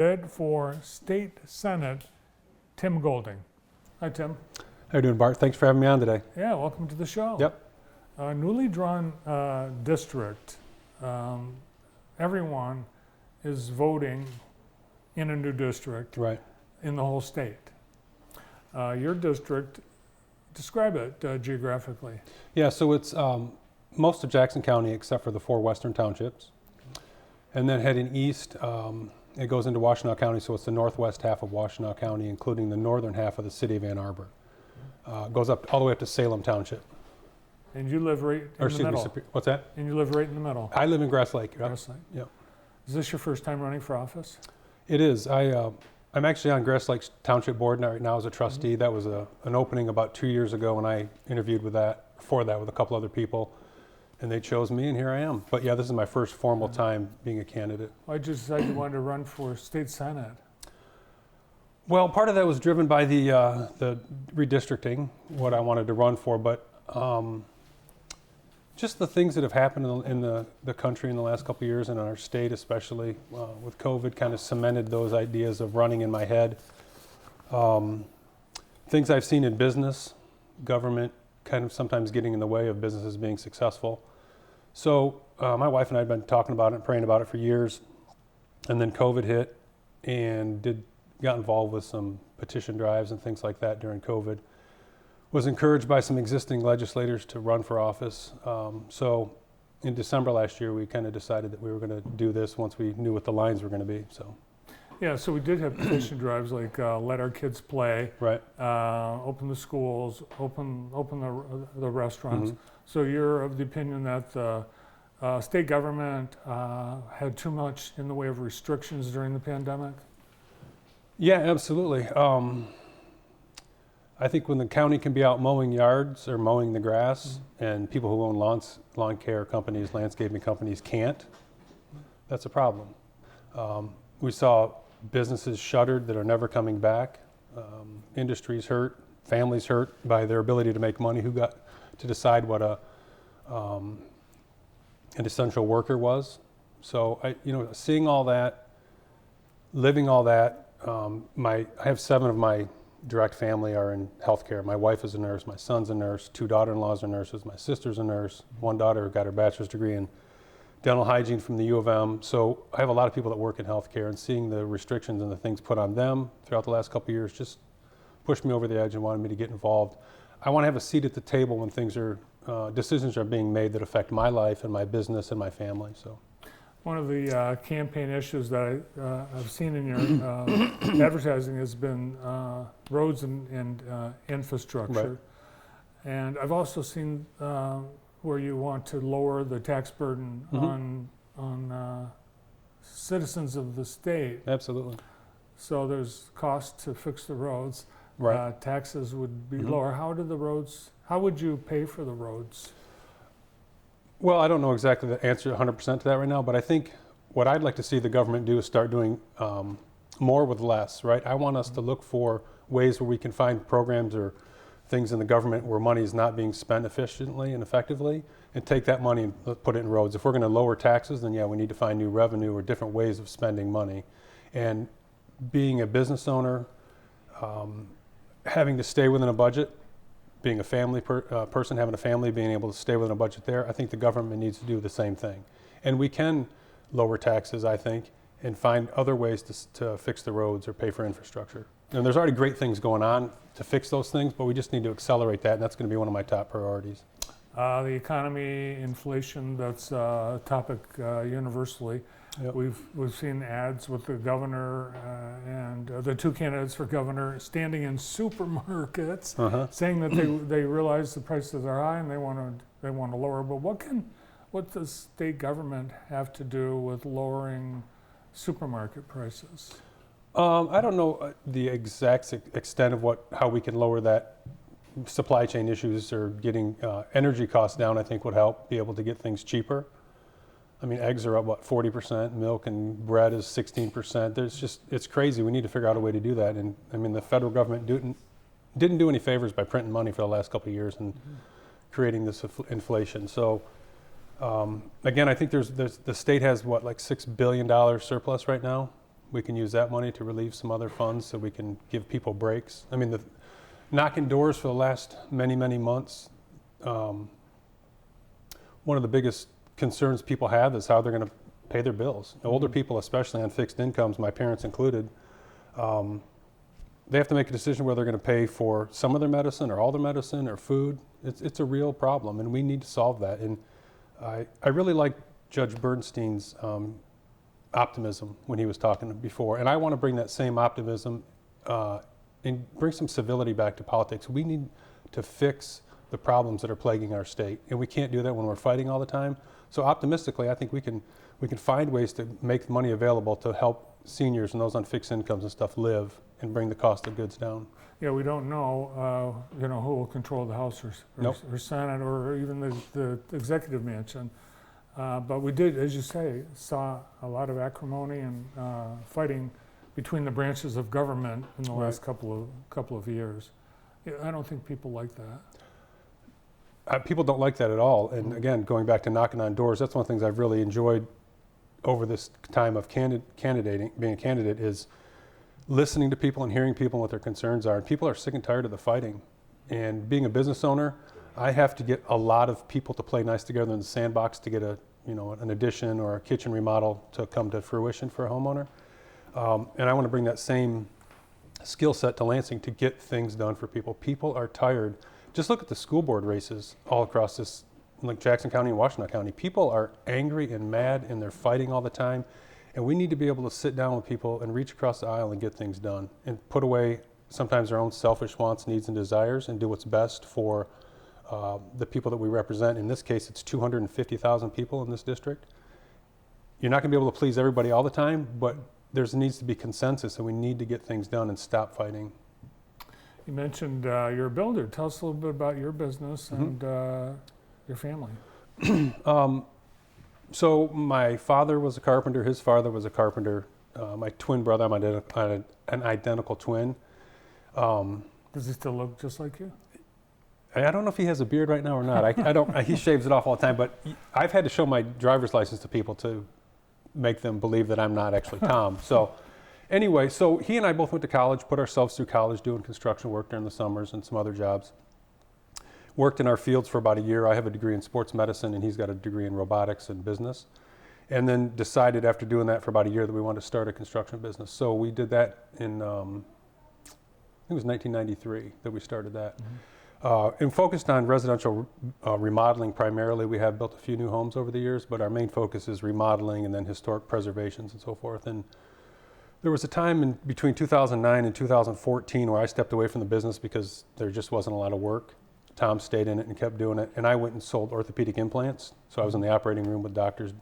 Bid for State Senate, Tim Golding. Hi, Tim. How you doing, Bart? Thanks for having me on today. Yeah, welcome to the show. Yep. Newly drawn district. Everyone is voting in a new district Right. in the whole state. Your district, describe it geographically. Yeah, so it's most of Jackson County except for the 4 western townships. And then heading east, it goes into Washtenaw County, so it's the northwest half of Washtenaw County, including the northern half of the city of Ann Arbor. It goes up all the way up to Salem Township. And you live right in the middle. What's that? And you live right in the middle. I live in Grass Lake. Grass Lake. Yep. Is this your first time running for office? It is. I'm actually on Grass Lake Township Board right now as a trustee. That was an opening about 2 years ago when I interviewed with a couple other people. And they chose me, and here I am. But yeah, this is my first formal time being a candidate. Why did you decide you wanted to run for state senate? Well, part of that was driven by the redistricting, what I wanted to run for, but just the things that have happened in the country in the last couple of years, and in our state especially, with COVID, kind of cemented those ideas of running in my head. Things I've seen in business, government, kind of sometimes getting in the way of businesses being successful. So my wife and I had been talking about it and praying about it for years, and then COVID hit, and got involved with some petition drives and things like that during COVID. Was encouraged by some existing legislators to run for office. So in December last year, we kind of decided that we were going to do this once we knew what the lines were going to be. So. Yeah, so we did have petition drives like let our kids play, Right. Open the schools, open the restaurants. Mm-hmm. So you're of the opinion that the state government had too much in the way of restrictions during the pandemic? Yeah, absolutely. I think when the county can be out mowing yards or mowing the grass, and people who own lawn care companies, landscaping companies can't, that's a problem. We saw businesses shuttered that are never coming back. Industries hurt, families hurt by their ability to make money. Who got to decide what an essential worker was? So seeing all that, living all that. I have 7 of my direct family are in healthcare. My wife is a nurse, my son's a nurse, 2 daughter-in-laws are nurses, my sister's a nurse, 1 daughter got her bachelor's degree in dental hygiene from the U of M. So I have a lot of people that work in healthcare, and seeing the restrictions and the things put on them throughout the last couple of years just pushed me over the edge and wanted me to get involved. I want to have a seat at the table when decisions are being made that affect my life and my business and my family. So. One of the campaign issues that I've seen in your advertising has been roads and infrastructure. Right. And I've also seen where you want to lower the tax burden on citizens of the state. Absolutely. So there's cost to fix the roads. Right. Taxes would be lower. How would you pay for the roads? Well, I don't know exactly the answer 100% to that right now, but I think what I'd like to see the government do is start doing more with less, right? I want us to look for ways where we can find programs or things in the government where money is not being spent efficiently and effectively, and take that money and put it in roads. If we're going to lower taxes, then yeah, we need to find new revenue or different ways of spending money. And being a business owner, having to stay within a budget, being a family person, having a family, being able to stay within a budget there, I think the government needs to do the same thing. And we can lower taxes, I think, and find other ways to fix the roads or pay for infrastructure. And there's already great things going on to fix those things, but we just need to accelerate that, and that's going to be one of my top priorities. The economy, inflation, that's a topic universally. Yep. We've seen ads with the governor and the 2 candidates for governor standing in supermarkets saying that they realize the prices are high and they want to lower. But what does state government have to do with lowering supermarket prices? I don't know the exact extent of how we can lower that. Supply chain issues or getting energy costs down, I think, would help be able to get things cheaper. I mean, eggs are up, 40%, milk and bread is 16%. It's crazy. We need to figure out a way to do that. And I mean, the federal government didn't do any favors by printing money for the last couple of years and creating this inflation. So again, I think the state has like $6 billion surplus right now, We can use that money to relieve some other funds so we can give people breaks. I mean, the knocking doors for the last many, many months, one of the biggest concerns people have is how they're going to pay their bills. Older people, especially on fixed incomes, my parents included, they have to make a decision whether they're going to pay for some of their medicine or all their medicine or food. It's a real problem, and we need to solve that. And I really like Judge Bernstein's optimism when he was talking before, and I want to bring that same optimism and bring some civility back to politics. We need to fix the problems that are plaguing our state, and we can't do that when we're fighting all the time. So optimistically, I think we can find ways to make money available to help seniors and those on fixed incomes and stuff live and bring the cost of goods down. Yeah, we don't know, who will control the House or Nope. or Senate or even the executive mansion. But we did, as you say, saw a lot of acrimony and fighting between the branches of government in the last couple of years. Yeah, I don't think people like that. People don't like that at all. And again, going back to knocking on doors, that's one of the things I've really enjoyed over this time of candidating, being a candidate, is listening to people and hearing people and what their concerns are. And people are sick and tired of the fighting. And being a business owner, I have to get a lot of people to play nice together in the sandbox to get an addition or a kitchen remodel to come to fruition for a homeowner. And I want to bring that same skill set to Lansing to get things done for people. People are tired. Just look at the school board races all across this, like Jackson County and Washtenaw County. People are angry and mad and they're fighting all the time. And we need to be able to sit down with people and reach across the aisle and get things done and put away sometimes our own selfish wants, needs, and desires and do what's best for the people that we represent. In this case, it's 250,000 people in this district. You're not going to be able to please everybody all the time, but there needs to be consensus and we need to get things done and stop fighting. You mentioned you're a builder. Tell us a little bit about your business and your family. So my father was a carpenter, his father was a carpenter. My twin brother, I'm an identical twin. Does he still look just like you? I don't know if he has a beard right now or not. I don't. He shaves it off all the time, but I've had to show my driver's license to people to make them believe that I'm not actually Tom. So anyway, so he and I both went to college, put ourselves through college doing construction work during the summers and some other jobs. Worked in our fields for about a year. I have a degree in sports medicine and he's got a degree in robotics and business. And then decided after doing that for about a year that we wanted to start a construction business. So we did that in, I think it was 1993 that we started that. And focused on residential remodeling primarily. We have built a few new homes over the years, but our main focus is remodeling and then historic preservations and so forth. And there was a time in between 2009 and 2014 where I stepped away from the business because there just wasn't a lot of work. Tom stayed in it and kept doing it. And I went and sold orthopedic implants. So I was in the operating room with doctors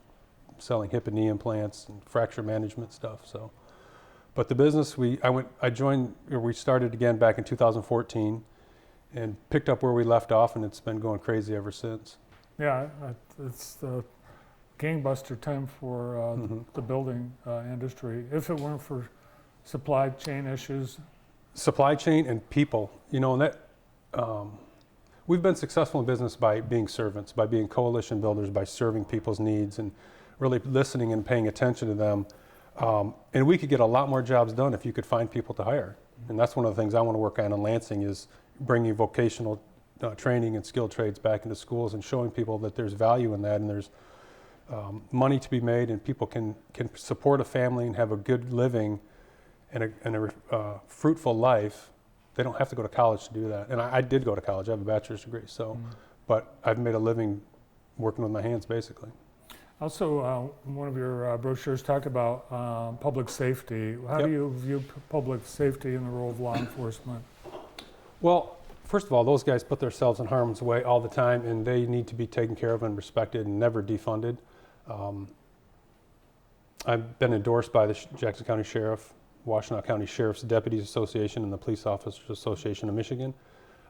selling hip and knee implants and fracture management stuff. So, but the business, we started again back in 2014 and picked up where we left off, and it's been going crazy ever since. Yeah, it's the gangbuster time for the building industry. If it weren't for supply chain issues. Supply chain and people, and that, we've been successful in business by being servants, by being coalition builders, by serving people's needs and really listening and paying attention to them. And we could get a lot more jobs done if you could find people to hire. And that's one of the things I want to work on in Lansing is bringing vocational training and skilled trades back into schools and showing people that there's value in that and there's money to be made and people can support a family and have a good living and a fruitful life. They don't have to go to college to do that. And I did go to college. I have a bachelor's degree. So, but I've made a living working with my hands basically. Also, one of your brochures talked about public safety. How do you view public safety in the role of law enforcement? Well, first of all, those guys put themselves in harm's way all the time, and they need to be taken care of and respected and never defunded. I've been endorsed by the Jackson County Sheriff, Washtenaw County Sheriff's Deputies Association, and the Police Officers Association of Michigan.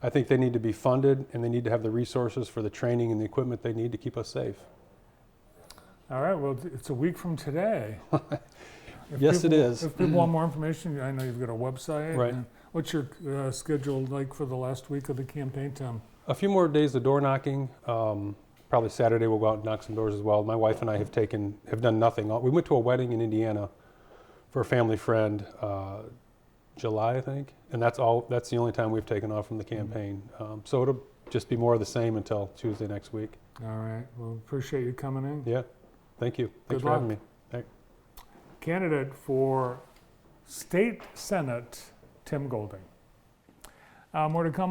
I think they need to be funded, and they need to have the resources for the training and the equipment they need to keep us safe. All right, well, it's a week from today. Yes, it is. If people want more information, I know you've got a website. Right. What's your schedule like for the last week of the campaign, Tim? A few more days of door knocking. Probably Saturday we'll go out and knock some doors as well. My wife and I have done nothing. We went to a wedding in Indiana for a family friend, July, I think. And that's the only time we've taken off from the campaign. So it'll just be more of the same until Tuesday next week. All right. Well, appreciate you coming in. Yeah, thank you. Thanks Good for having luck. me. Candidate for State Senate, Tim Golding. More to come.